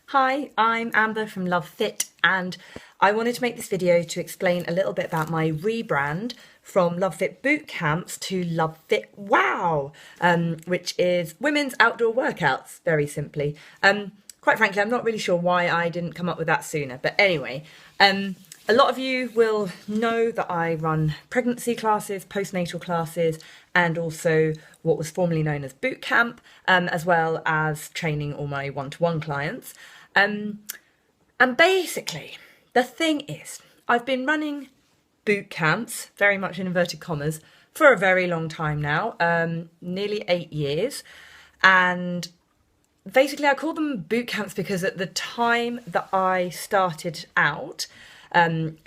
Hi, I'm Amber from Lovefit, and I wanted to make this video to explain a little bit about my rebrand from Lovefit Bootcamps to Lovefit WOW, which is women's outdoor workouts, very simply. Quite frankly, I'm not really sure why I didn't come up with that sooner, but anyway, a lot of you will know that I run pregnancy classes, postnatal classes, and also what was formerly known as boot camp, as well as training all my one-to-one clients. And basically, the thing is, I've been running boot camps, very much in inverted commas, for a very long time now, nearly 8 years. And basically, I call them boot camps because at the time that I started out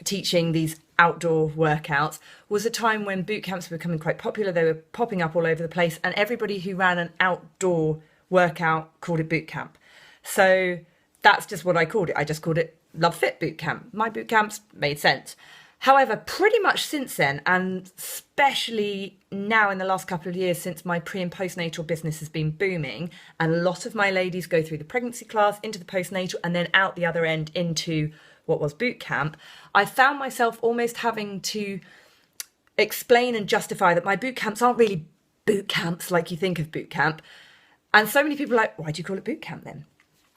teaching these outdoor workouts was a time when boot camps were becoming quite popular. They were popping up all over the place, and everybody who ran an outdoor workout called it boot camp. So that's just what I called it. I just called it Lovefit Boot Camp. My boot camps made sense. However, pretty much since then, and especially now in the last couple of years since my pre and postnatal business has been booming, and a lot of my ladies go through the pregnancy class, into the postnatal, and then out the other end into what was boot camp, I found myself almost having to explain and justify that my boot camps aren't really boot camps like you think of boot camp. And so many people are like, why do you call it boot camp then?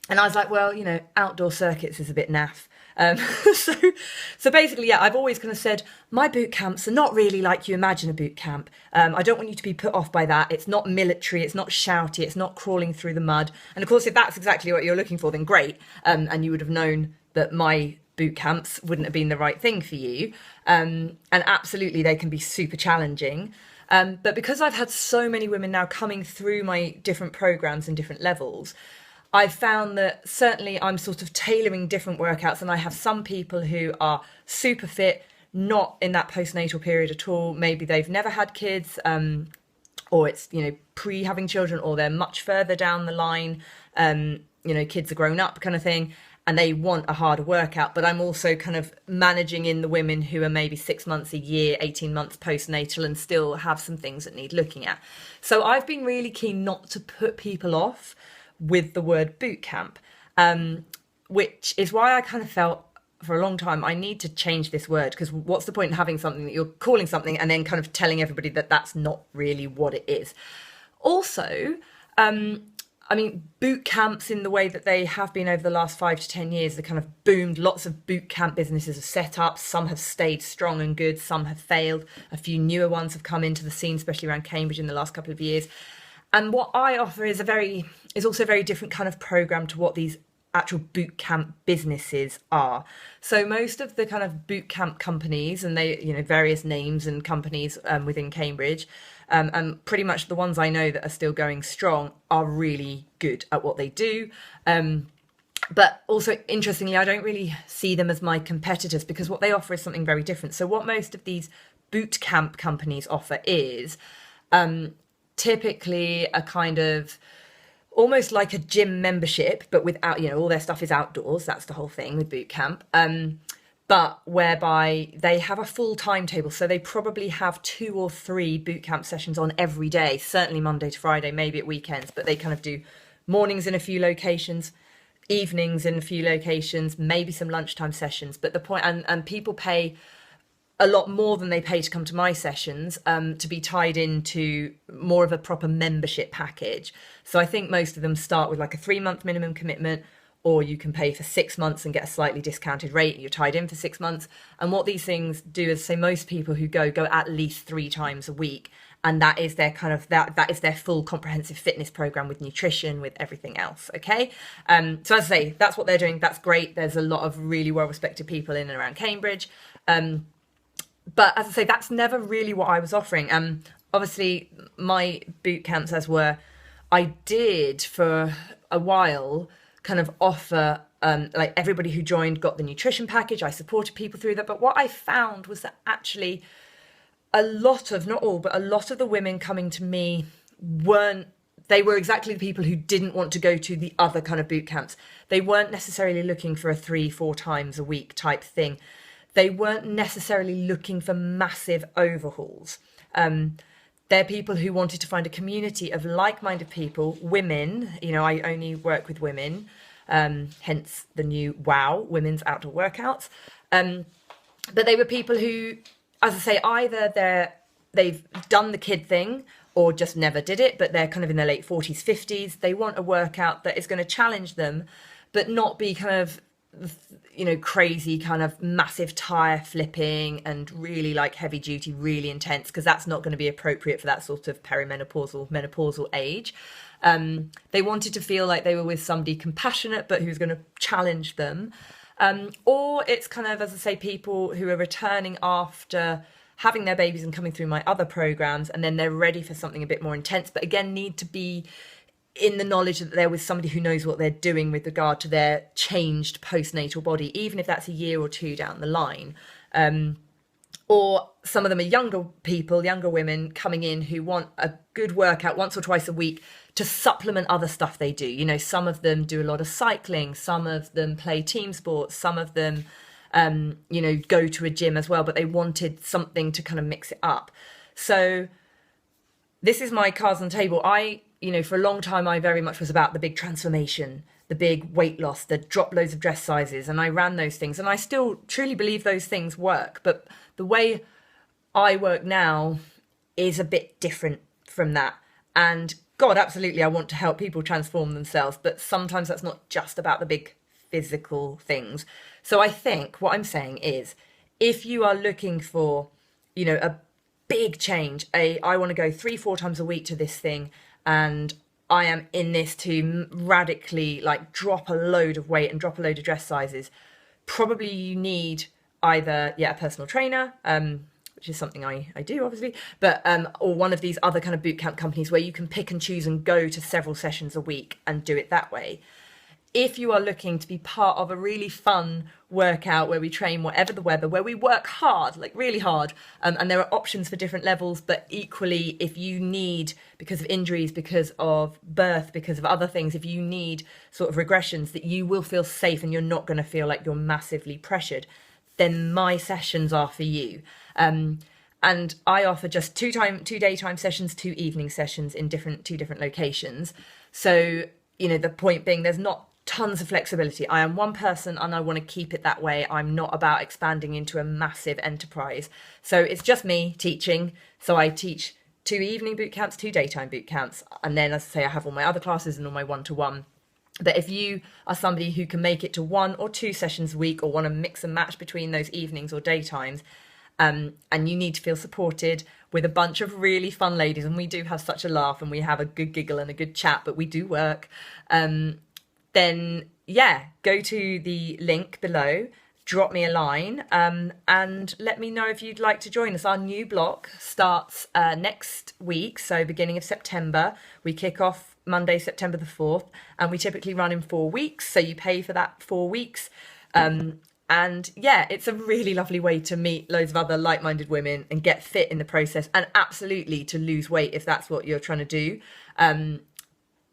And I was like, well, you know, outdoor circuits is a bit naff. So basically, yeah, I've always kind of said my boot camps are not really like you imagine a boot camp. I don't want you to be put off by that. It's not military. It's not shouty. It's not crawling through the mud. And of course, if that's exactly what you're looking for, then great. And you would have known that my boot camps wouldn't have been the right thing for you. And absolutely, they can be super challenging. But because I've had so many women now coming through my different programs and different levels, I've found that certainly I'm sort of tailoring different workouts, and I have some people who are super fit, not in that postnatal period at all. Maybe they've never had kids, or it's, you know, pre-having children, or they're much further down the line, you know, kids are grown up kind of thing, and they want a harder workout. But I'm also kind of managing in the women who are maybe 6 months, a year, 18 months postnatal and still have some things that need looking at. So I've been really keen not to put people off with the word boot camp, which is why I kind of felt for a long time I need to change this word, because what's the point in having something that you're calling something and then kind of telling everybody that that's not really what it is. Also, I mean, boot camps in the way that they have been over the last 5 to 10 years, they kind of boomed. Lots of boot camp businesses have set up. Some have stayed strong and good. Some have failed. A few newer ones have come into the scene, especially around Cambridge in the last couple of years. And what I offer is also a very different kind of program to what these actual boot camp businesses are. So most of the kind of boot camp companies, and they, you know, various names and companies within Cambridge, and pretty much the ones I know that are still going strong are really good at what they do. But also, interestingly, I don't really see them as my competitors, because what they offer is something very different. So what most of these boot camp companies offer is typically a kind of almost like a gym membership, but without, you know, all their stuff is outdoors. That's the whole thing with boot camp. But whereby they have a full timetable. So they probably have 2 or 3 boot camp sessions on every day, certainly Monday to Friday, maybe at weekends, but they kind of do mornings in a few locations, evenings in a few locations, maybe some lunchtime sessions. But the point, and people pay a lot more than they pay to come to my sessions, to be tied into more of a proper membership package. So I think most of them start with like a 3-month minimum commitment, or you can pay for 6 months and get a slightly discounted rate. You're tied in for 6 months. And what these things do is, say, most people who go at least 3 times a week. And that is their kind of, that is their full comprehensive fitness program with nutrition, with everything else. Okay. So as I say, that's what they're doing. That's great. There's a lot of really well-respected people in and around Cambridge. But as I say, that's never really what I was offering. Obviously, my boot camps, as were, I did for a while kind of offer, like everybody who joined got the nutrition package. I supported people through that. But what I found was that actually a lot of, not all, but a lot of the women coming to me they were exactly the people who didn't want to go to the other kind of boot camps. They weren't necessarily looking for a 3-4 times a week type thing. They weren't necessarily looking for massive overhauls. They're people who wanted to find a community of like-minded people, women, you know, I only work with women, hence the new WOW, Women's Outdoor Workouts. But they were people who, as I say, either they've done the kid thing or just never did it, but they're kind of in their late 40s, 50s. They want a workout that is going to challenge them, but not be kind of, you know, crazy kind of massive tire flipping and really like heavy duty, really intense, because that's not going to be appropriate for that sort of perimenopausal, menopausal age. They wanted to feel like they were with somebody compassionate, but who's going to challenge them. Or it's kind of, as I say, people who are returning after having their babies and coming through my other programs, and then they're ready for something a bit more intense, but again, need to be in the knowledge that they're with somebody who knows what they're doing with regard to their changed postnatal body, even if that's a year or two down the line. Or some of them are younger people, younger women coming in who want a good workout once or twice a week to supplement other stuff they do. You know, some of them do a lot of cycling, some of them play team sports, some of them, you know, go to a gym as well, but they wanted something to kind of mix it up. So this is my cards on the table. You know, for a long time, I very much was about the big transformation, the big weight loss, the drop loads of dress sizes. And I ran those things. And I still truly believe those things work. But the way I work now is a bit different from that. And God, absolutely, I want to help people transform themselves. But sometimes that's not just about the big physical things. So I think what I'm saying is, if you are looking for, you know, a big change, I want to go 3-4 times a week to this thing, and I am in this to radically like drop a load of weight and drop a load of dress sizes, probably you need either, a personal trainer, which is something I do obviously, but or one of these other kind of bootcamp companies where you can pick and choose and go to several sessions a week and do it that way. If you are looking to be part of a really fun workout where we train whatever the weather, where we work hard, like really hard, and there are options for different levels, but equally if you need, because of injuries, because of birth, because of other things, if you need sort of regressions that you will feel safe and you're not going to feel like you're massively pressured, then my sessions are for you. And I offer just 2 daytime sessions, 2 evening sessions in 2 different locations. So, you know, the point being, there's not tons of flexibility. I am one person and I want to keep it that way. I'm not about expanding into a massive enterprise. So it's just me teaching. So I teach 2 evening boot camps, 2 daytime boot camps. And then, as I say, I have all my other classes and all my one-to-one. But if you are somebody who can make it to 1 or 2 sessions a week, or want to mix and match between those evenings or daytimes, and you need to feel supported with a bunch of really fun ladies, and we do have such a laugh and we have a good giggle and a good chat, but we do work, then go to the link below, drop me a line, and let me know if you'd like to join us. Our new block starts next week, so beginning of September. We kick off Monday, September the 4th, and we typically run in 4 weeks, so you pay for that 4 weeks. And it's a really lovely way to meet loads of other like-minded women and get fit in the process, and absolutely to lose weight if that's what you're trying to do.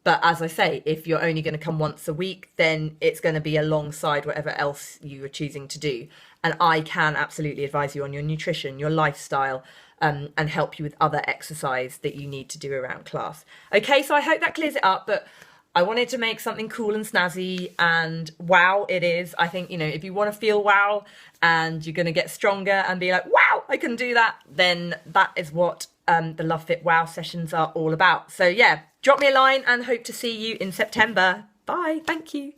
But as I say, if you're only going to come once a week, then it's going to be alongside whatever else you are choosing to do. And I can absolutely advise you on your nutrition, your lifestyle, and help you with other exercise that you need to do around class. Okay, so I hope that clears it up, but I wanted to make something cool and snazzy, and wow, it is. I think, you know, if you want to feel wow and you're going to get stronger and be like, wow, I can do that, then that is what the Lovefit WOW sessions are all about. So drop me a line and hope to see you in September. Bye. Thank you.